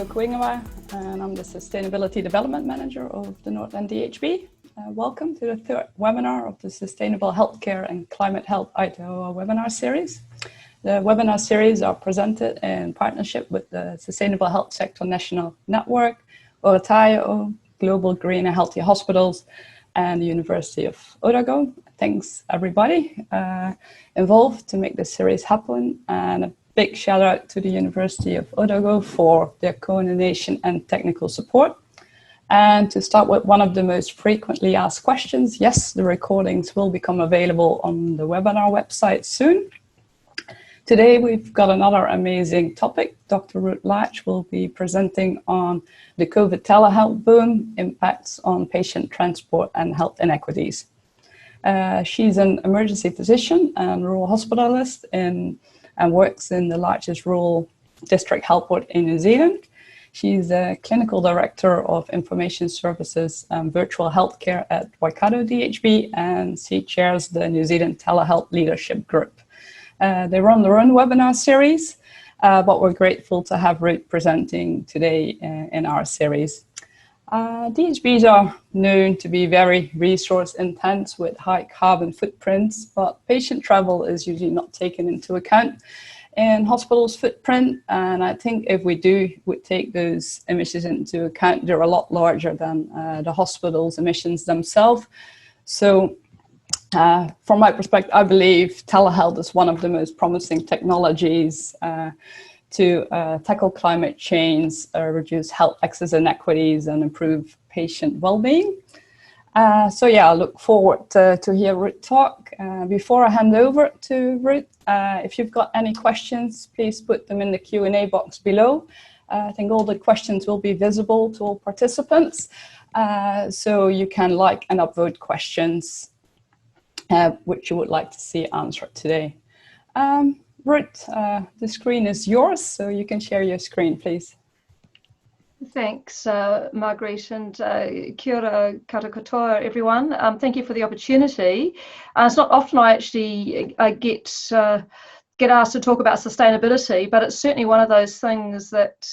Kuingawa, and I'm the Sustainability Development Manager of the Northland DHB. Welcome to the third webinar of the Sustainable Healthcare and Climate Health Aotearoa webinar series. The webinar series are presented in partnership with the Sustainable Health Sector National Network, Aotearoa, Global Green and Healthy Hospitals, and the University of Otago. Thanks everybody involved to make this series happen, and a big shout out to the University of Otago for their coordination and technical support. And to start with one of the most frequently asked questions, yes, the recordings will become available on the webinar website soon. Today we've got another amazing topic. Dr. Ruth Large will be presenting on the COVID telehealth boom, impacts on patient transport and health inequities. She's an emergency physician and rural hospitalist and works in the largest rural district health board in New Zealand. She's a clinical director of information services and virtual healthcare at Waikato DHB, and she chairs the New Zealand Telehealth Leadership Group. They run their own webinar series, but we're grateful to have Ruth presenting today in our series. DHBs are known to be very resource intense with high carbon footprints, but patient travel is usually not taken into account in hospitals' footprint. And I think if we would take those emissions into account, they're a lot larger than the hospital's emissions themselves. So from my perspective, I believe telehealth is one of the most promising technologies to tackle climate change, reduce health access inequities, and improve patient well-being. So yeah, I look forward to hear Ruth talk. Before I hand over to Ruth, if you've got any questions, please put them in the Q&A box below. I think all the questions will be visible to all participants, so you can like and upvote questions which you would like to see answered today. Ruth, the screen is yours, so you can share your screen, please. Thanks, Margaret, and kia ora kata katoa, everyone. Thank you for the opportunity. It's not often I actually get asked to talk about sustainability, but it's certainly one of those things that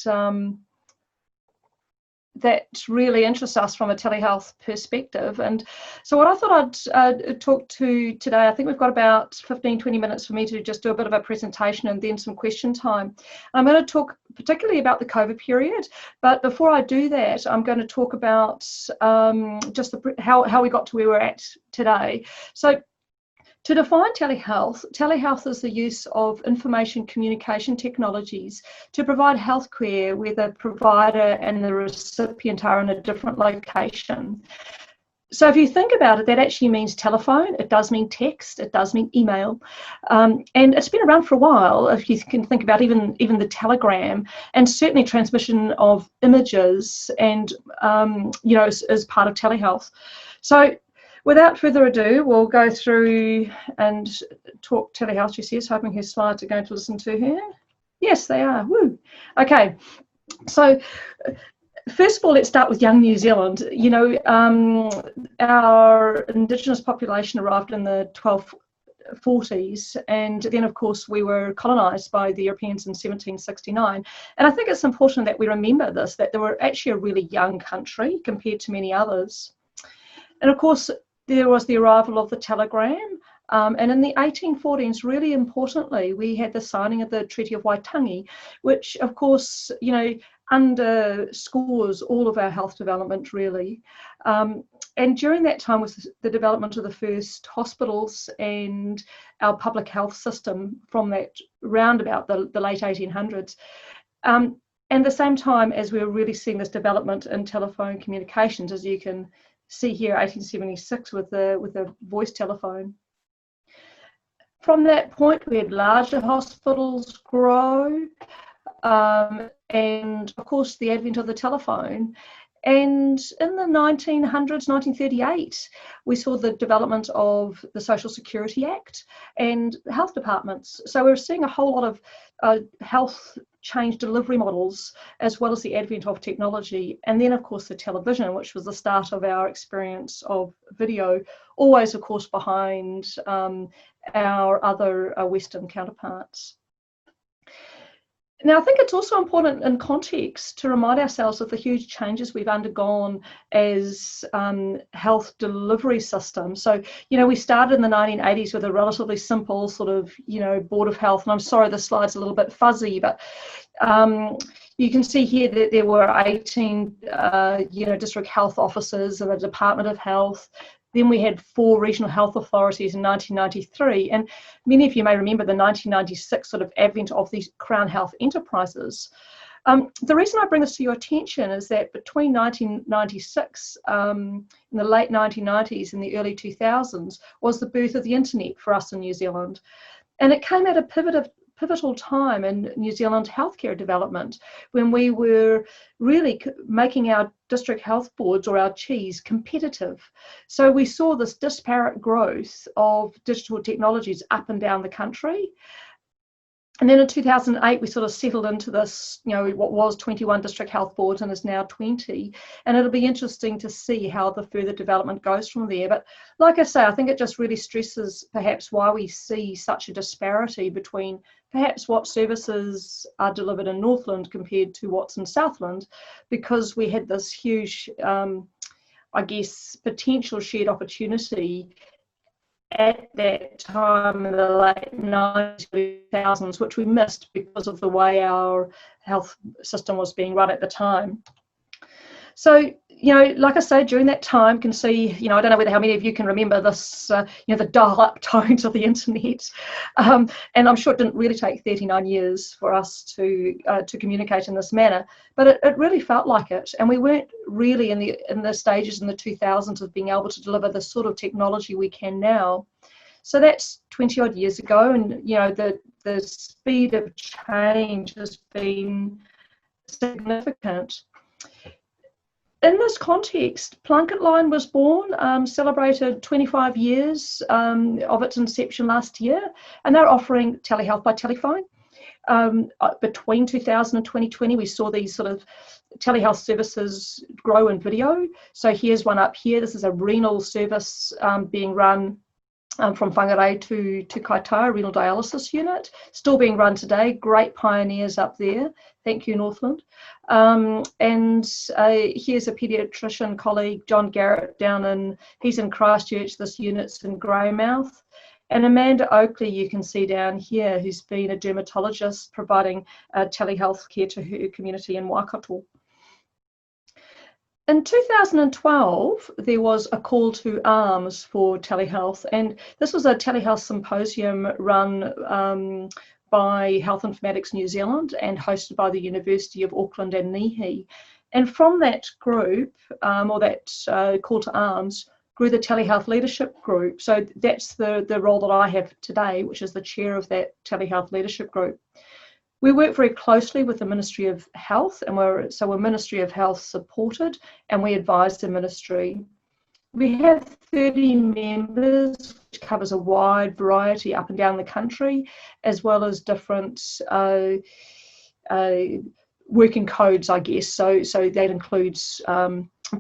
that really interests us from a telehealth perspective. And so what I thought I'd talk to today, I think we've got about 15-20 minutes for me to just do a bit of a presentation and then some question time. I'm going to talk particularly about the COVID period, but before I do that, I'm going to talk about just how we got to where we're at today. So to define telehealth is the use of information communication technologies to provide healthcare where the provider and the recipient are in a different location. So if you think about it, that actually means telephone, it does mean text, it does mean email, and it's been around for a while, if you can think about even the telegram, and certainly transmission of images and, you know, as part of telehealth. So without further ado, we'll go through and talk telehealth. She says, hoping her slides are going to listen to her. Yes, they are. Woo. Okay. So first of all, let's start with young New Zealand. You know, our Indigenous population arrived in the 1240s, and then of course we were colonised by the Europeans in 1769. And I think it's important that we remember this, that they were actually a really young country compared to many others. And of course, there was the arrival of the telegram, and in the 1840s, really importantly, we had the signing of the Treaty of Waitangi, which of course, you know, underscores all of our health development really. And during that time was the development of the first hospitals and our public health system from that round about the late 1800s. And the same time as we were really seeing this development in telephone communications, as you can see here, 1876 with the voice telephone. From that point, we had larger hospitals grow, and of course the advent of the telephone. And in the 1900s, 1938, we saw the development of the Social Security Act and health departments. So we were seeing a whole lot of health change delivery models, as well as the advent of technology. And then, of course, the television, which was the start of our experience of video, always, of course, behind our other Western counterparts. Now, I think it's also important in context to remind ourselves of the huge changes we've undergone as health delivery systems. So, we started in the 1980s with a relatively simple sort of, Board of Health. And I'm sorry, the slide's a little bit fuzzy, but you can see here that there were 18, district health officers and the Department of Health. Then we had 4 regional health authorities in 1993, and many of you may remember the 1996 sort of advent of these Crown Health enterprises. The reason I bring this to your attention is that between 1996, in the late 1990s and the early 2000s, was the birth of the internet for us in New Zealand. And it came at a pivotal time in New Zealand healthcare development, when we were really making our district health boards, or our CHIs, competitive. So we saw this disparate growth of digital technologies up and down the country. And then in 2008, we sort of settled into this, what was 21 district health boards and is now 20. And it'll be interesting to see how the further development goes from there. But like I say, I think it just really stresses perhaps why we see such a disparity between perhaps what services are delivered in Northland compared to what's in Southland, because we had this huge, potential shared opportunity at that time in the late 90s, 2000s, which we missed because of the way our health system was being run at the time. So, like I say, during that time, can see, I don't know whether how many of you can remember this, the dial-up tones of the internet. And I'm sure it didn't really take 39 years for us to communicate in this manner, but it really felt like it. And we weren't really in the stages in the 2000s of being able to deliver the sort of technology we can now. So that's 20 odd years ago, and the speed of change has been significant. In this context, Plunket Line was born, celebrated 25 years of its inception last year, and they're offering telehealth by telephone. Between 2000 and 2020, we saw these sort of telehealth services grow in video. So here's one up here. This is a renal service being run from Whangarei to Kaitaia, renal dialysis unit, still being run today. Great pioneers up there. Thank you, Northland. And here's a paediatrician colleague, John Garrett, he's in Christchurch. This unit's in Greymouth. And Amanda Oakley, you can see down here, who's been a dermatologist providing telehealth care to her community in Waikato. In 2012, there was a call to arms for telehealth, and this was a telehealth symposium run by Health Informatics New Zealand and hosted by the University of Auckland and Nihi. And from that group, or that call to arms, grew the Telehealth Leadership Group. So that's the role that I have today, which is the chair of that Telehealth Leadership Group. We work very closely with the Ministry of Health, and we're Ministry of Health supported, and we advise the ministry. We have 30 members, which covers a wide variety up and down the country, as well as different working codes, I guess. So that includes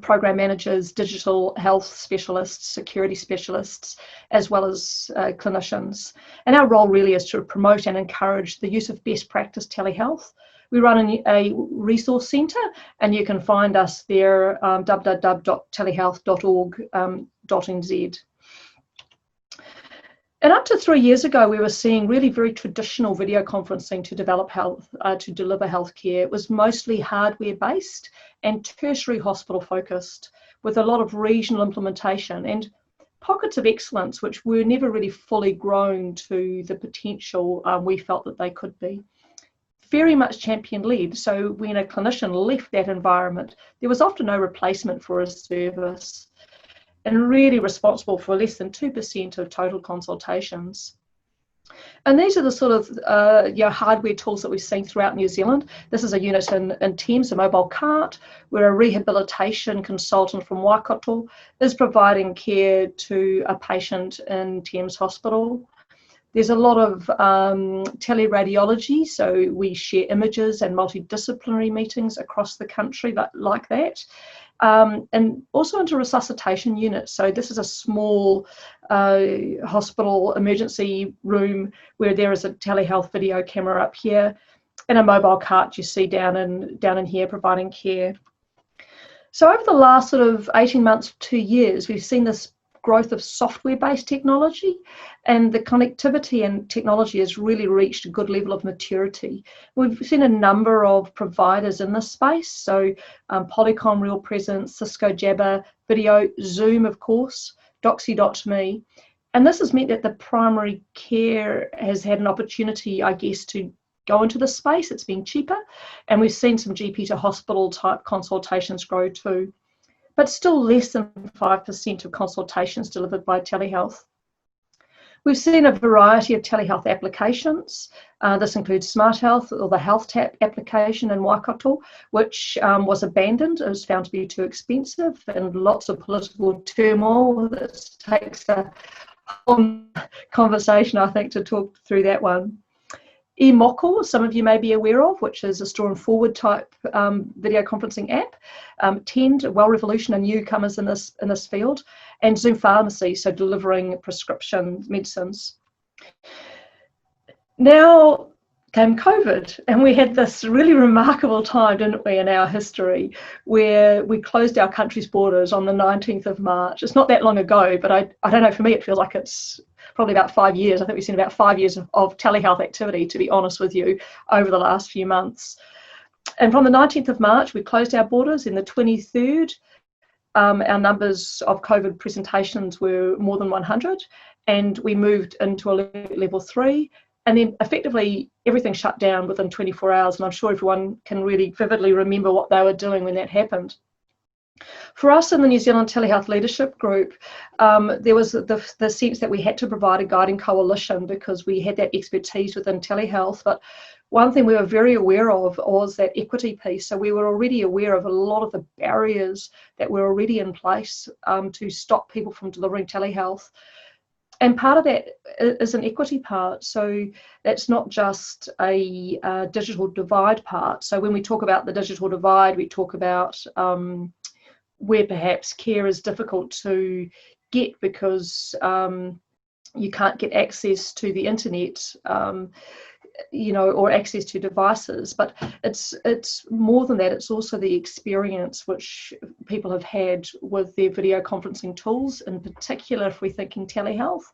program managers, digital health specialists, security specialists, as well as clinicians. And our role really is to promote and encourage the use of best practice telehealth. We run a resource centre, and you can find us there, www.telehealth.org.nz. And up to 3 years ago, we were seeing really very traditional video conferencing to deliver healthcare. It was mostly hardware-based and tertiary hospital-focused, with a lot of regional implementation and pockets of excellence, which were never really fully grown to the potential we felt that they could be. Very much champion-led, so when a clinician left that environment, there was often no replacement for a service, and really responsible for less than 2% of total consultations. And these are the sort of hardware tools that we've seen throughout New Zealand. This is a unit in Thames, a mobile cart, where a rehabilitation consultant from Waikato is providing care to a patient in Thames Hospital. There's a lot of teleradiology, so we share images and multidisciplinary meetings across the country like that. And also into resuscitation units. So this is a small hospital emergency room where there is a telehealth video camera up here. and a mobile cart you see down in here providing care. So over the last sort of 18 months, 2 years, we've seen this growth of software-based technology, and the connectivity and technology has really reached a good level of maturity. We've seen a number of providers in this space, so Polycom, Real Presence, Cisco Jabber, Video, Zoom, of course, Doxy.me, and this has meant that the primary care has had an opportunity, I guess, to go into this space. It's been cheaper, and we've seen some GP to hospital type consultations grow too, but still less than 5% of consultations delivered by telehealth. We've seen a variety of telehealth applications. This includes Smart Health, or the Health Tap application in Waikato, which was abandoned. It was found to be too expensive, and lots of political turmoil. This takes a whole conversation, I think, to talk through that one. eMoko, some of you may be aware of, which is a store and forward type video conferencing app. Tend, Well Revolution, are newcomers in this field, and Zoom Pharmacy, so delivering prescription medicines. Now came COVID, and we had this really remarkable time, didn't we, in our history, where we closed our country's borders on the 19th of March. It's not that long ago, but I don't know, for me it feels like it's probably about 5 years. I think we've seen about 5 years of telehealth activity, to be honest with you, over the last few months. And from the 19th of March, we closed our borders. In the 23rd, our numbers of COVID presentations were more than 100, and we moved into a level 3. And then effectively everything shut down within 24 hours. And I'm sure everyone can really vividly remember what they were doing when that happened. For us in the New Zealand Telehealth Leadership Group, there was the sense that we had to provide a guiding coalition because we had that expertise within telehealth. But one thing we were very aware of was that equity piece. So we were already aware of a lot of the barriers that were already in place to stop people from delivering telehealth. And part of that is an equity part. So that's not just a digital divide part. So when we talk about the digital divide, we talk about where perhaps care is difficult to get because you can't get access to the internet, or access to devices. But it's more than that. It's also the experience which people have had with their video conferencing tools, in particular if we're thinking telehealth.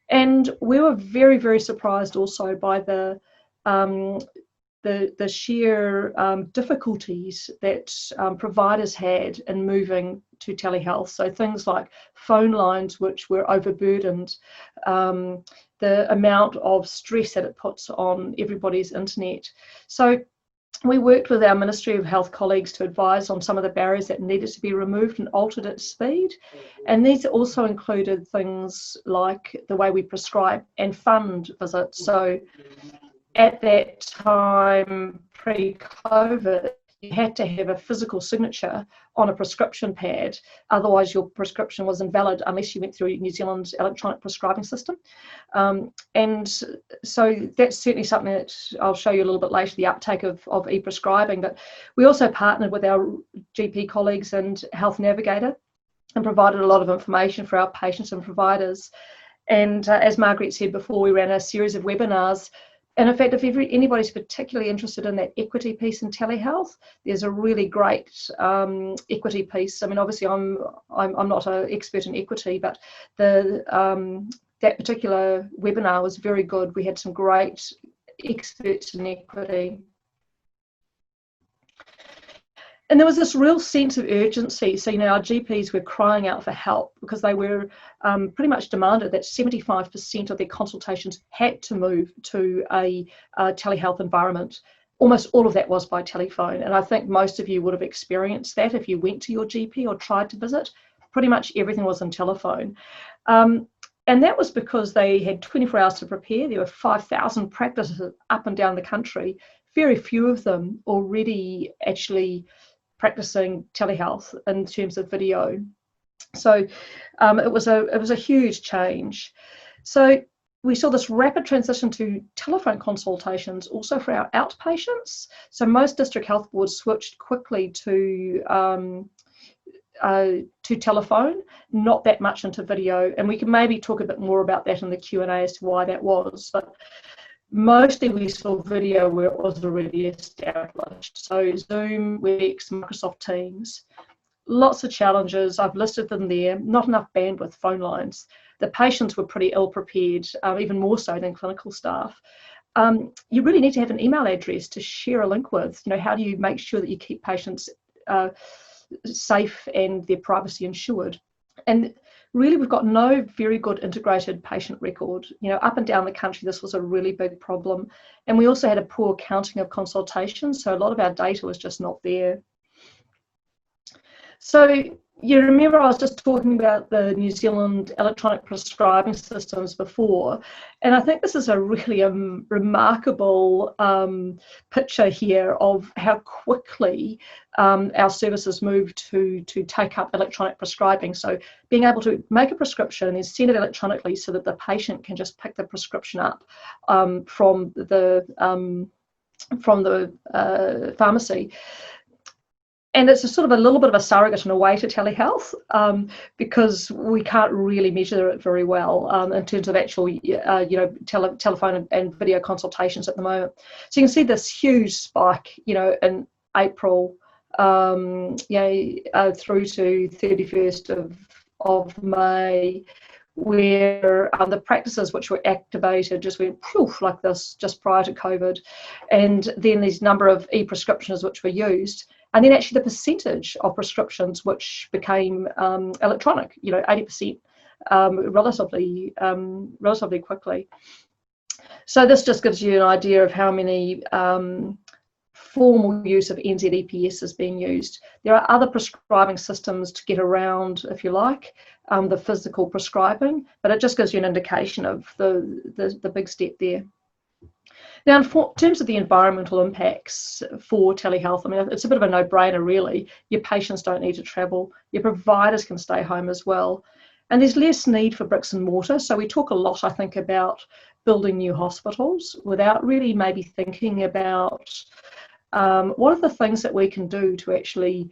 And we were very, very surprised also by the sheer difficulties that providers had in moving to telehealth. So things like phone lines which were overburdened, the amount of stress that it puts on everybody's internet. So we worked with our Ministry of Health colleagues to advise on some of the barriers that needed to be removed and altered at speed. And these also included things like the way we prescribe and fund visits. So at that time, pre-COVID, you had to have a physical signature on a prescription pad, otherwise your prescription was invalid unless you went through New Zealand's electronic prescribing system. And so that's certainly something that I'll show you a little bit later, the uptake of e-prescribing. But we also partnered with our GP colleagues and Health Navigator and provided a lot of information for our patients and providers. And as Margaret said before, we ran a series of webinars. And in fact, if anybody's particularly interested in that equity piece in telehealth, there's a really great equity piece. I mean, obviously, I'm not an expert in equity, but that particular webinar was very good. We had some great experts in equity. And there was this real sense of urgency. So, our GPs were crying out for help because they were pretty much demanded that 75% of their consultations had to move to a telehealth environment. Almost all of that was by telephone. And I think most of you would have experienced that if you went to your GP or tried to visit. Pretty much everything was on telephone. And that was because they had 24 hours to prepare. There were 5,000 practices up and down the country. Very few of them already actually practicing telehealth in terms of video. So it was a huge change. So we saw this rapid transition to telephone consultations also for our outpatients. So most district health boards switched quickly to telephone, not that much into video. And we can maybe talk a bit more about that in the Q&A as to why that was. But Mostly we saw video where it was already established. So Zoom, WebEx, Microsoft Teams. Lots of challenges. I've listed them there. Not enough bandwidth phone lines. The patients were pretty ill prepared, even more so than clinical staff. You really need to have an email address to share a link with. How do you make sure that you keep patients safe and their privacy ensured? And really, we've got no very good integrated patient record. Up and down the country, this was a really big problem. And we also had a poor counting of consultations, so a lot of our data was just not there. So you remember I was just talking about the New Zealand electronic prescribing systems before, and I think this is a really remarkable picture here of how quickly our services moved to take up electronic prescribing. So being able to make a prescription and send it electronically so that the patient can just pick the prescription up from the pharmacy. And it's a sort of a little bit of a surrogate in a way to telehealth because we can't really measure it very well in terms of actual, telephone and video consultations at the moment. So you can see this huge spike, in April, through to 31st of May, where the practices which were activated just went poof like this just prior to COVID, and then these number of e-prescriptions which were used. And then actually the percentage of prescriptions which became electronic, 80%, relatively quickly. So this just gives you an idea of how many formal use of NZEPS is being used. There are other prescribing systems to get around, if you like, the physical prescribing, but it just gives you an indication of the big step there. Now, in terms of the environmental impacts for telehealth, I mean, it's a bit of a no-brainer, really. Your patients don't need to travel. Your providers can stay home as well. And there's less need for bricks and mortar. So we talk a lot, I think, about building new hospitals without really maybe thinking about what are the things that we can do to actually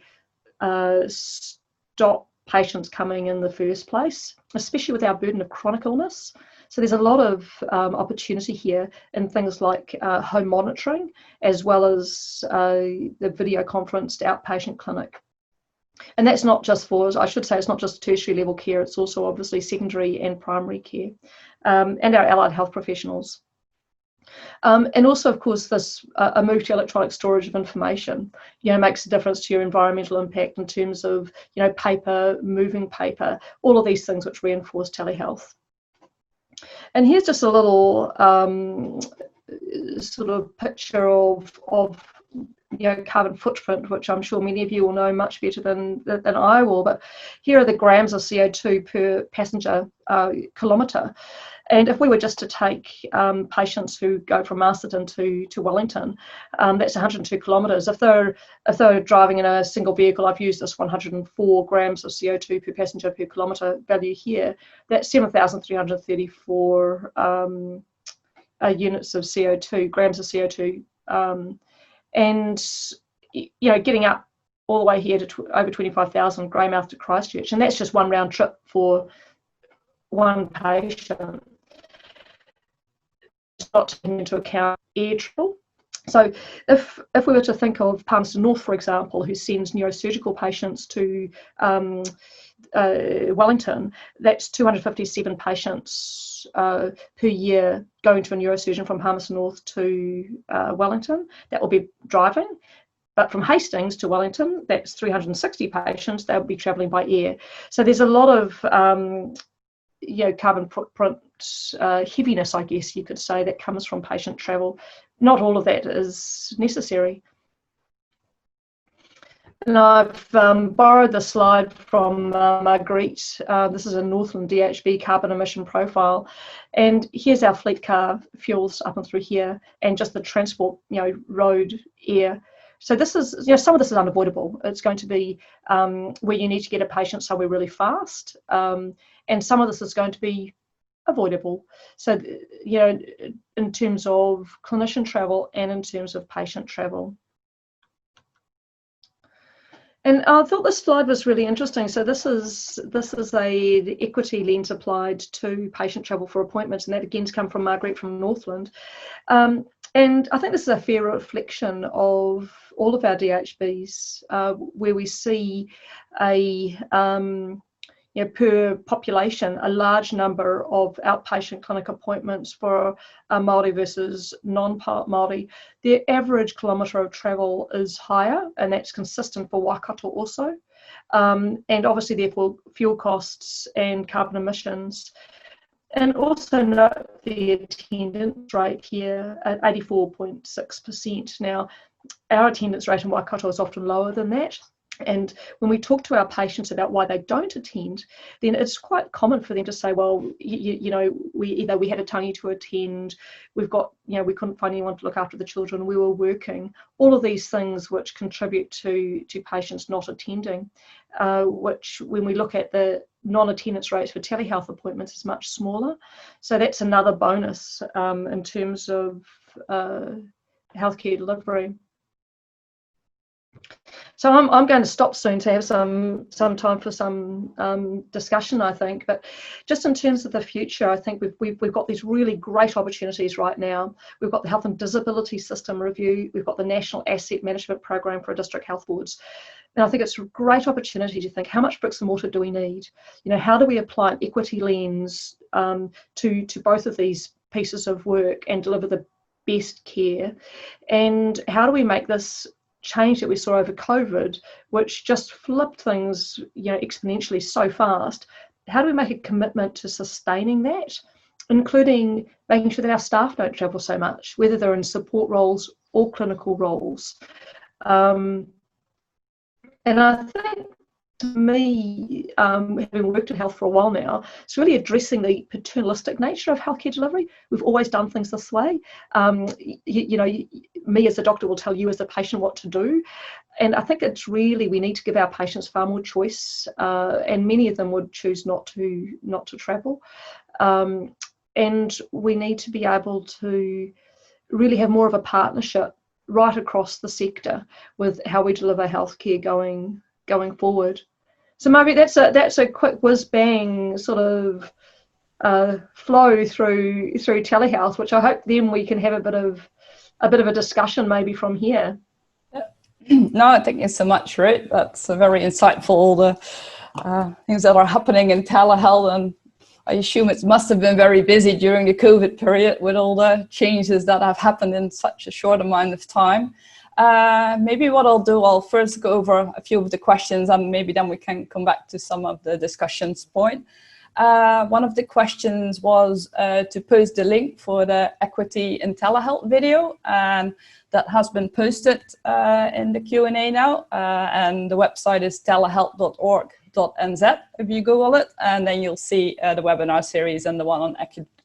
stop patients coming in the first place, especially with our burden of chronic illness. So there's a lot of opportunity here in things like home monitoring, as well as the video conferenced outpatient clinic. And that's not just for, I should say, it's not just tertiary level care, it's also obviously secondary and primary care, and our allied health professionals. And also, of course, this a move to electronic storage of information, makes a difference to your environmental impact in terms of, paper, moving paper, all of these things which reinforce telehealth. And here's just a little sort of picture of carbon footprint, which I'm sure many of you will know much better than I will. But here are the grams of CO2 per passenger kilometre. And if we were just to take patients who go from Masterton to Wellington, that's 102 kilometres. If they're driving in a single vehicle, I've used this 104 grams of CO2 per passenger per kilometre value here. That's 7,334 units of CO2, grams of CO2. And getting up all the way here to over 25,000 Greymouth to Christchurch, and that's just one round trip for one patient. It's not taking into account air travel. So if we were to think of Palmerston North, for example, who sends neurosurgical patients to Wellington, that's 257 patients per year going to a neurosurgeon from Palmerston North to Wellington. That will be driving. But from Hastings to Wellington, that's 360 patients. They'll be travelling by air. So there's a lot of carbon footprint heaviness, I guess you could say, that comes from patient travel. Not all of that is necessary. And I've borrowed the slide from Marguerite. This is a Northland DHB carbon emission profile. And here's our fleet car fuels up and through here, and just the transport, road, air. So this is, some of this is unavoidable. It's going to be where you need to get a patient somewhere really fast. And some of this is going to be avoidable. So, in terms of clinician travel and in terms of patient travel. And I thought this slide was really interesting. So this is the equity lens applied to patient travel for appointments, and that again's come from Margaret from Northland. And I think this is a fair reflection of all of our DHBs, where we see a per population, a large number of outpatient clinic appointments for Māori versus non-Māori. Their average kilometre of travel is higher, and that's consistent for Waikato also. And obviously, therefore, fuel costs and carbon emissions. And also note the attendance rate here at 84.6%. Now, our attendance rate in Waikato is often lower than that. And when we talk to our patients about why they don't attend, then it's quite common for them to say, well, we had a tangi to attend, we couldn't find anyone to look after the children, we were working. All of these things which contribute to patients not attending, which when we look at the non-attendance rates for telehealth appointments is much smaller. So that's another bonus in terms of healthcare delivery. So I'm going to stop soon to have some time for some discussion, I think. But just in terms of the future, I think we've got these really great opportunities right now. We've got the Health and Disability System Review. We've got the National Asset Management Program for District Health Boards. And I think it's a great opportunity to think, how much bricks and mortar do we need? How do we apply an equity lens to both of these pieces of work and deliver the best care? And how do we make this change that we saw over COVID, which just flipped things exponentially so fast? How do we make a commitment to sustaining that, including making sure that our staff don't travel so much, whether they're in support roles or clinical roles? And I think, to me, having worked in health for a while now, it's really addressing the paternalistic nature of healthcare delivery. We've always done things this way. Me as a doctor will tell you as a patient what to do. And I think it's really, we need to give our patients far more choice, and many of them would choose not to travel. And we need to be able to really have more of a partnership right across the sector with how we deliver healthcare going forward. So maybe that's a quick whiz bang sort of flow through telehealth, which I hope then we can have a bit of a discussion maybe from here. No, thank you so much, Ruth. That's very insightful, all the things that are happening in telehealth, and I assume it must have been very busy during the COVID period with all the changes that have happened in such a short amount of time. Maybe what I'll do, I'll first go over a few of the questions, and maybe then we can come back to some of the discussions point. One of the questions was to post the link for the Equity in Telehealth video, and that has been posted in the Q&A now, and the website is telehealth.org.nz if you Google it, and then you'll see the webinar series and the one on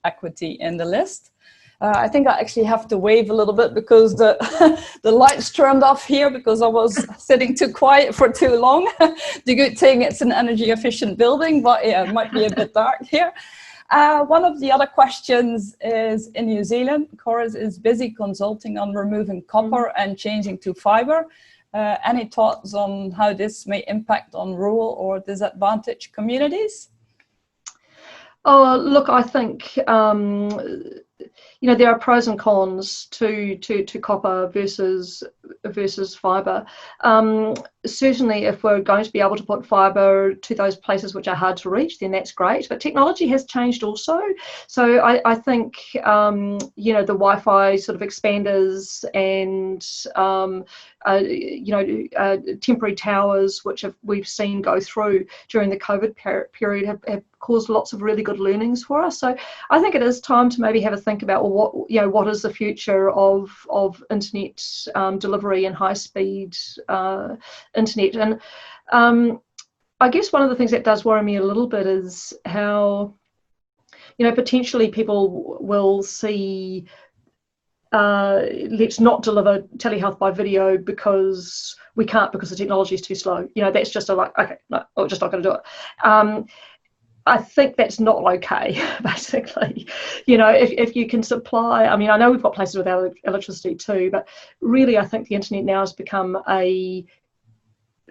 equity in the list. I think I actually have to wave a little bit because the lights turned off here because I was sitting too quiet for too long. The good thing, it's an energy efficient building, but yeah, it might be a bit dark here. One of the other questions is, in New Zealand, Chorus is busy consulting on removing copper and changing to fibre. Any thoughts on how this may impact on rural or disadvantaged communities? Oh, look, I think there are pros and cons to copper versus fibre. Certainly, if we're going to be able to put fibre to those places which are hard to reach, then that's great. But technology has changed also. So I think the Wi-Fi sort of expanders and temporary towers, which we've seen go through during the COVID period, have caused lots of really good learnings for us. So I think it is time to maybe have a think about, well, what is the future of internet delivery and high speed internet. And I guess one of the things that does worry me a little bit is how potentially people will see let's not deliver telehealth by video because we can't, because the technology is too slow. That's just okay, no, we're just not going to do it. I think that's not okay, basically. If you can supply, I know we've got places without electricity too, but really I think the internet now has become a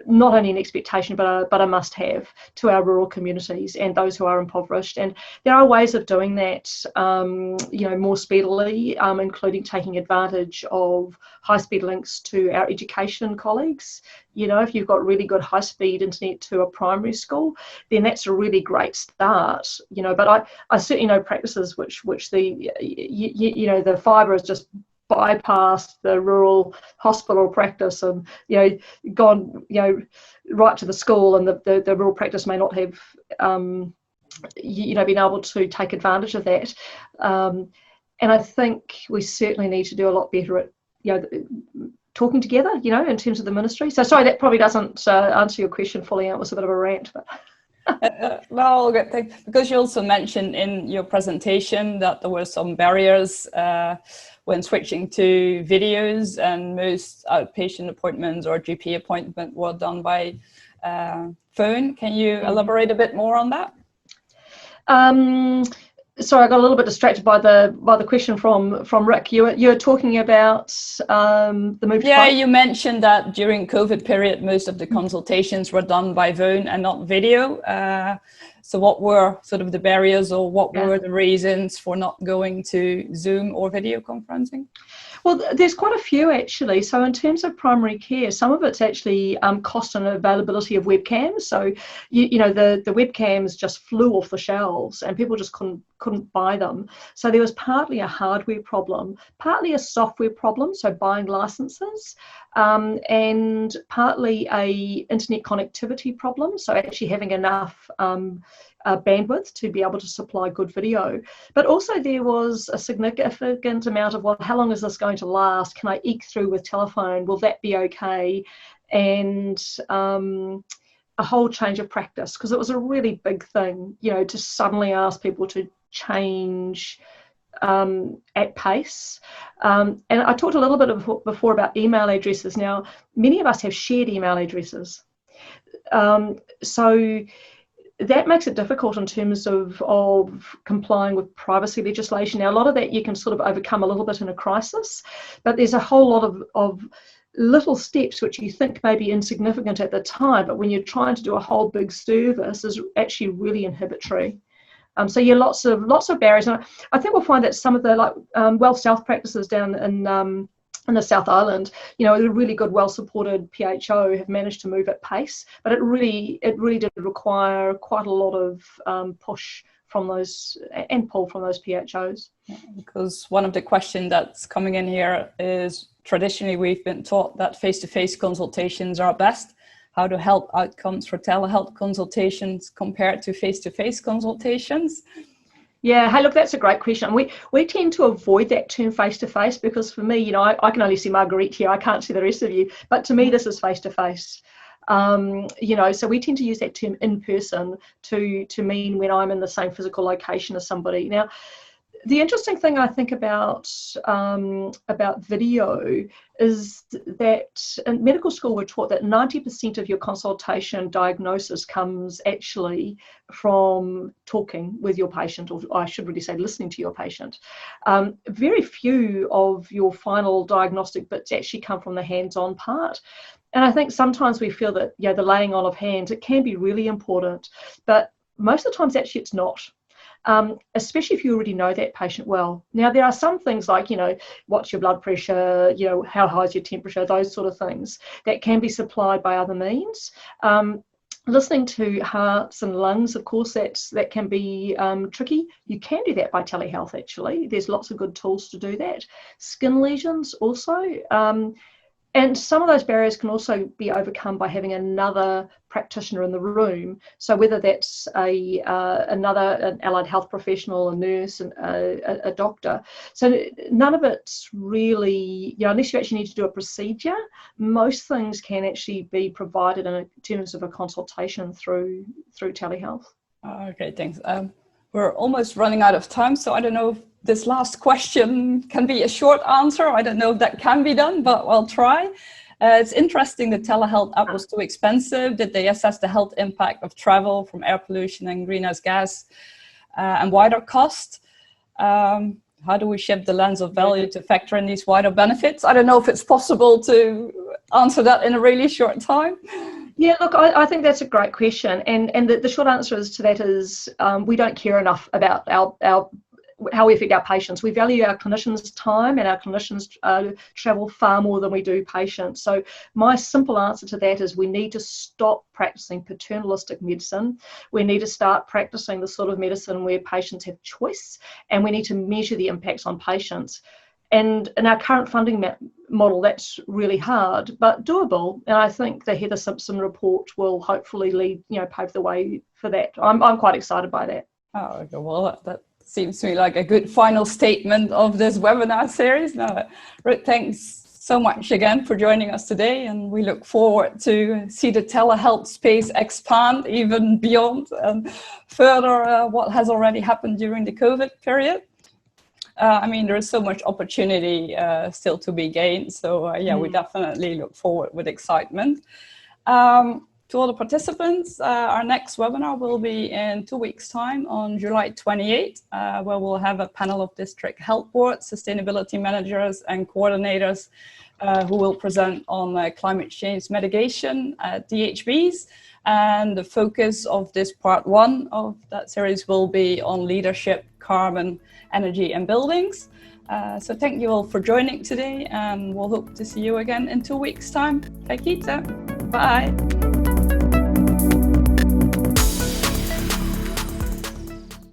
not only an expectation but a must-have to our rural communities and those who are impoverished. And there are ways of doing that, more speedily, including taking advantage of high-speed links to our education colleagues. If you've got really good high-speed internet to a primary school, then that's a really great start. But I certainly know practices which the fibre is just bypassed the rural hospital practice and gone right to the school, and the rural practice may not have been able to take advantage of that, and I think we certainly need to do a lot better at talking together in terms of the ministry. So sorry, that probably doesn't answer your question fully. It was a bit of a rant, but well, because you also mentioned in your presentation that there were some barriers when switching to videos, and most outpatient appointments or GP appointment were done by phone. Can you elaborate a bit more on that? Sorry, I got a little bit distracted by the question from Rick. You were talking about the move to phone? You mentioned that during COVID period, most of the consultations were done by phone and not video. So what were sort of the barriers, or what were the reasons for not going to Zoom or video conferencing? Well, there's quite a few actually. So in terms of primary care, some of it's actually cost and availability of webcams. So the webcams just flew off the shelves and people just couldn't buy them. So there was partly a hardware problem, partly a software problem, so buying licenses, and partly a internet connectivity problem, so actually having enough bandwidth to be able to supply good video. But also there was a significant amount of, well, how long is this going to last? Can I eke through with telephone? Will that be okay? And a whole change of practice, because it was a really big thing, to suddenly ask people to change at pace. And I talked a little bit before about email addresses. Now, many of us have shared email addresses. So that makes it difficult in terms of complying with privacy legislation. Now, a lot of that you can sort of overcome a little bit in a crisis, but there's a whole lot of little steps which you think may be insignificant at the time, but when you're trying to do a whole big service, is actually really inhibitory. So lots of barriers. And I think we'll find that some of the Well South practices down in the South Island, a really good, well-supported PHO have managed to move at pace, but it really did require quite a lot of push from those and pull from those PHOs. Because one of the questions that's coming in here is, traditionally we've been taught that face-to-face consultations are best. How do health outcomes for telehealth consultations compared to face-to-face consultations? Yeah, hey, look, that's a great question. We tend to avoid that term face-to-face because for me, I can only see Marguerite here. I can't see the rest of you. But to me, this is face-to-face. So we tend to use that term in person to mean when I'm in the same physical location as somebody. Now, the interesting thing I think about video is that in medical school we're taught that 90% of your consultation diagnosis comes actually from talking with your patient, or I should really say listening to your patient. Very few of your final diagnostic bits actually come from the hands-on part. And I think sometimes we feel that the laying on of hands, it can be really important, but most of the times actually it's not. Especially if you already know that patient well. Now, there are some things like, what's your blood pressure, how high is your temperature, those sort of things that can be supplied by other means. Listening to hearts and lungs, of course, that can be tricky. You can do that by telehealth, actually. There's lots of good tools to do that. Skin lesions also. And some of those barriers can also be overcome by having another practitioner in the room. So whether that's an allied health professional, a nurse, and a doctor. So none of it's really, unless you actually need to do a procedure, most things can actually be provided in terms of a consultation through telehealth. Okay, thanks. We're almost running out of time, so I don't know if this last question can be a short answer. I don't know if that can be done, but I'll try. It's interesting the telehealth app was too expensive. Did they assess the health impact of travel from air pollution and greenhouse gas and wider cost? How do we shift the lens of value to factor in these wider benefits? I don't know if it's possible to answer that in a really short time. Yeah, look, I think that's a great question, and the short answer to that is we don't care enough about our how we affect our patients. We value our clinicians' time, and our clinicians travel far more than we do patients. So my simple answer to that is we need to stop practicing paternalistic medicine. We need to start practicing the sort of medicine where patients have choice, and we need to measure the impacts on patients. And in our current funding model, that's really hard, but doable. And I think the Heather Simpson report will hopefully pave the way for that. I'm quite excited by that. Oh, okay. Well, that seems to me like a good final statement of this webinar series. No, Ruth, thanks so much again for joining us today, and we look forward to see the telehealth space expand even beyond and further what has already happened during the COVID period. I mean, there is so much opportunity still to be gained. So yeah, we definitely look forward with excitement. To all the participants, our next webinar will be in 2 weeks' time on July 28th, where we'll have a panel of district health boards, sustainability managers and coordinators who will present on climate change mitigation at DHBs. And the focus of this part 1 of that series will be on leadership, carbon, energy and buildings. So thank you all for joining today, and we'll hope to see you again in 2 weeks' time. Kai kita. Bye.